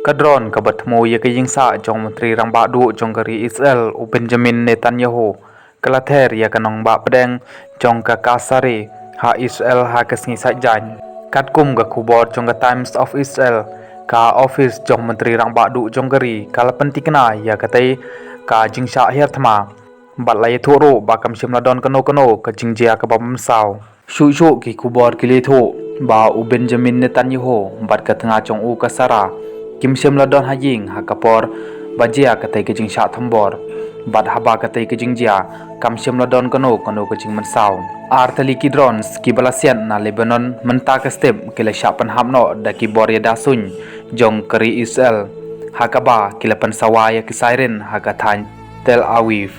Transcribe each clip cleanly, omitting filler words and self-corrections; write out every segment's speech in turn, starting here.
Kadron kabatmo ya kayingsa jong menteri rang badu jong kari Israel u Benjamin Netanyahu kalather ya kanong ba pedeng jong ka kasare ha Israel ha kasngi sajjan katkum ga kubor jong ka Times of Israel ka office jong menteri rang badu jong kari kalapentikna ya katai ka jingsa herthma bat lai thoro ba kam shimladon kano ka jingjia ka bam saw shu ki kubor ki le tho ba u Benjamin Netanyahu bat ka tanga jong u kasara Kim Shem Ladon Hajing Hakapor Bajia Katai Kajing Shat Thambor Bad Haba Katai Kajing Jia Kam Shem Ladon Kano Kajing Mansau Artali Kidrons Kibalasian na Lebanon Menta Kastep Kila Shapan Hamno Da Kibor Yada Sun Jong Kari Israel Hakaba Kila Pansawaya Kisairin Hakatan Tel Aviv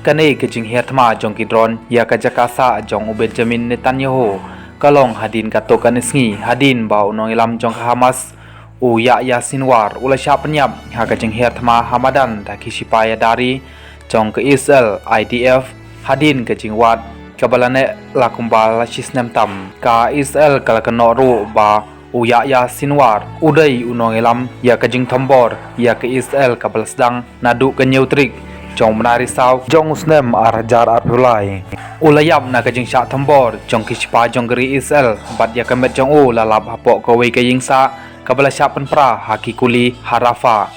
Kanai Kajing Hertma Jong Kidron Ya Kajakasa Jong Benjamin Netanyahu Kalong Hadin Katokan Isngi Hadin Bau Nong Ilam Jong Hamas ya Sinwar ula syapanyap ha kajing hertma Hamadan ta kisipaya dari jong ke Israel IDF hadin kajing wat kabalane lakumbal sisnem tam ka Israel kala kenoru ba ya Sinwar udai unong ilam ya kajing thambor ya ke Israel kabal sedang nadu ke neutrik jong menari saw jong usnem arjar arpulai ulayap na kajing syak thambor jong kisipa jong geri Israel bat ya kamet jong lalap hapok ko wei kaying sa Kabala Syapan Pra Haki Kuli Harafa